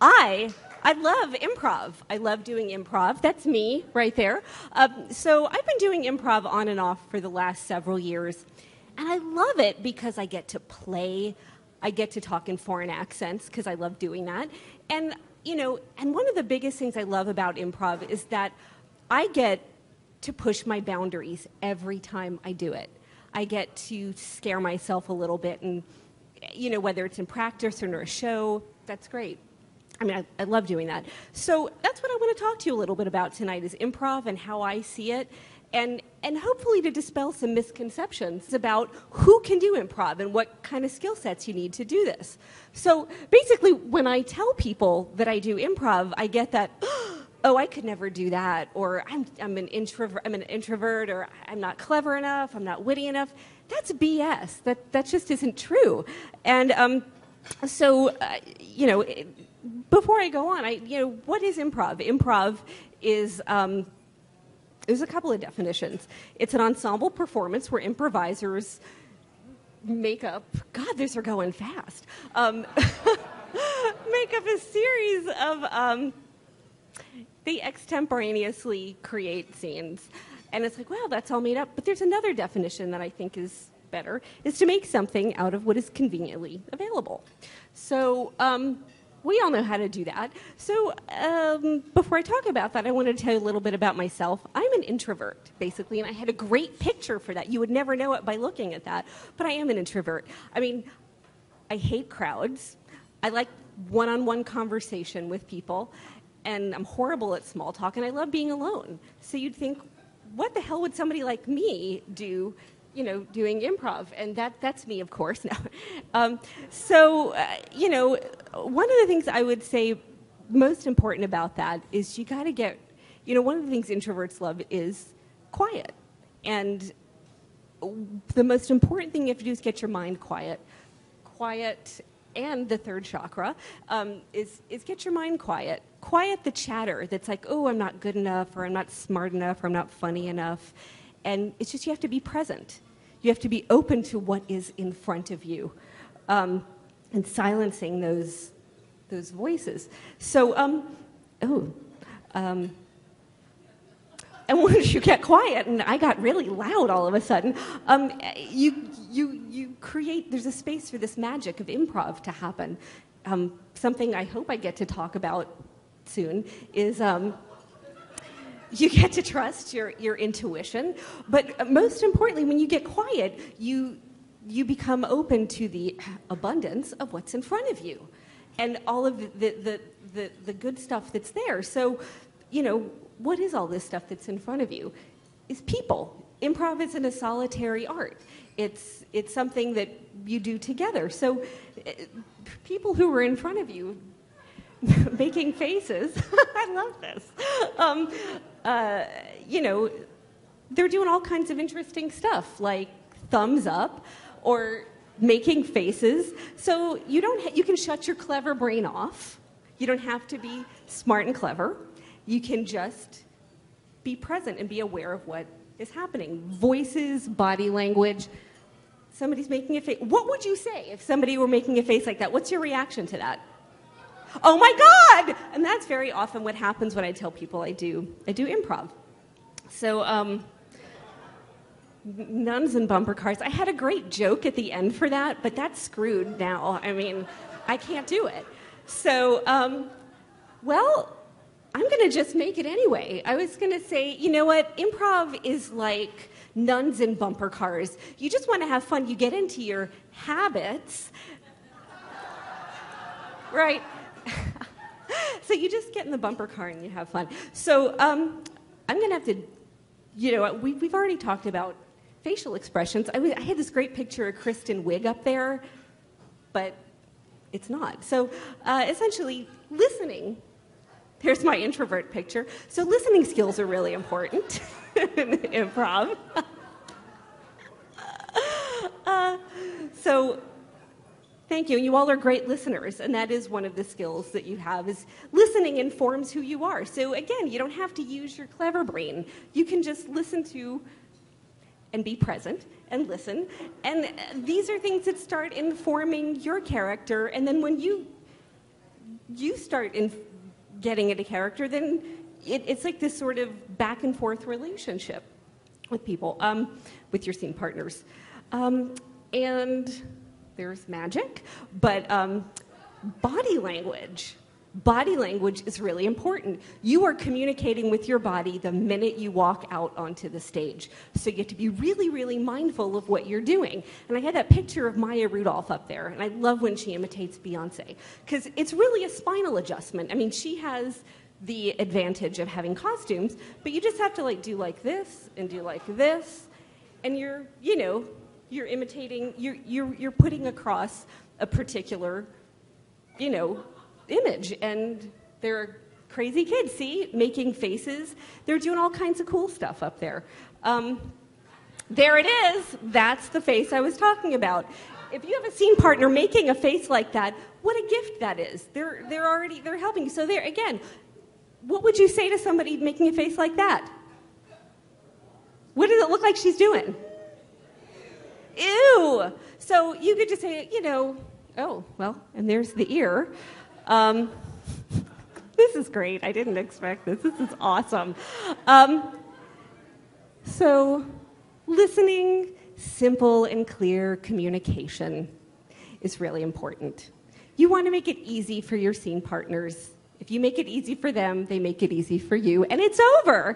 I love improv. I love doing improv. That's me right there. So I've been doing improv on and off for the last several years. And I love it because I get to play. I get to talk in foreign accents because I love doing that. And, and one of the biggest things I love about improv is that I get to push my boundaries every time I do it. I get to scare myself a little bit, and, whether it's in practice or in a show, that's great. I mean, I love doing that. So that's what I want to talk to you a little bit about tonight is improv and how I see it, and hopefully to dispel some misconceptions about who can do improv and what kind of skill sets you need to do this. So basically, when I tell people that I do improv, I get that, oh, I could never do that, or I'm an introvert, or I'm not clever enough, I'm not witty enough. That's BS. That just isn't true. And before I go on, what is improv? Improv is there's a couple of definitions. It's an ensemble performance where improvisers make up. God, these are going fast. Make up a series of. They extemporaneously create scenes. And it's like, wow, that's all made up. But there's another definition that I think is better, is to make something out of what is conveniently available. So we all know how to do that. So before I talk about that, I want to tell you a little bit about myself. I'm an introvert, basically, and I had a great picture for that. You would never know it by looking at that, but I am an introvert. I mean, I hate crowds. I like one-on-one conversation with people. And I'm horrible at small talk, and I love being alone. So you'd think, what the hell would somebody like me do, doing improv? And that's me, of course. Now, one of the things I would say most important about that is you got to get, one of the things introverts love is quiet. And the most important thing you have to do is get your mind quiet. Quiet, and the third chakra, is get your mind quiet. Quiet the chatter that's like, oh, I'm not good enough, or I'm not smart enough, or I'm not funny enough. And it's just you have to be present. You have to be open to what is in front of you, and silencing those voices. So, and once you get quiet, and I got really loud all of a sudden, you create, there's a space for this magic of improv to happen. Something I hope I get to talk about soon is you get to trust your intuition, but most importantly, when you get quiet, you become open to the abundance of what's in front of you and all of the good stuff that's there. So, what is all this stuff that's in front of you? Is people. Improv isn't a solitary art. It's something that you do together. So people who are in front of you making faces, I love this. They're doing all kinds of interesting stuff, like thumbs up or making faces. So you can shut your clever brain off. You don't have to be smart and clever. You can just be present and be aware of what is happening. Voices, body language. Somebody's making a face. What would you say if somebody were making a face like that? What's your reaction to that? Oh my God! And that's very often what happens when I tell people I do improv. So, nuns and bumper cars. I had a great joke at the end for that, but that's screwed now. I mean, I can't do it. So, I'm going to just make it anyway. I was going to say, you know what? Improv is like nuns and bumper cars. You just want to have fun. You get into your habits, right? So you just get in the bumper car and you have fun. So I'm going to have to, we've already talked about facial expressions. I had this great picture of Kristen Wiig up there, but it's not. So essentially, listening. Here's my introvert picture. So listening skills are really important in improv. So thank you. You all are great listeners, and that is one of the skills that you have, is listening informs who you are. So again, you don't have to use your clever brain. You can just listen to and be present and listen. And these are things that start informing your character, and then when you you start getting into character, then it's like this sort of back and forth relationship with people, with your scene partners. And there's magic, but body language. Body language is really important. You are communicating with your body the minute you walk out onto the stage. So you have to be really, really mindful of what you're doing. And I had that picture of Maya Rudolph up there, and I love when she imitates Beyonce, because it's really a spinal adjustment. I mean, she has the advantage of having costumes, but you just have to do like this and do like this, and you're imitating, you're putting across a particular, image. And they're crazy kids, see, making faces. They're doing all kinds of cool stuff up there. There it is. That's the face I was talking about. If you have a scene partner making a face like that, what a gift that is. They're helping you. So there, again, what would you say to somebody making a face like that? What does it look like she's doing? Ew. So you could just say, oh, well, and there's the ear. This is great. I didn't expect this. This is awesome. So listening, simple and clear communication is really important. You want to make it easy for your scene partners. If you make it easy for them, they make it easy for you, and it's over.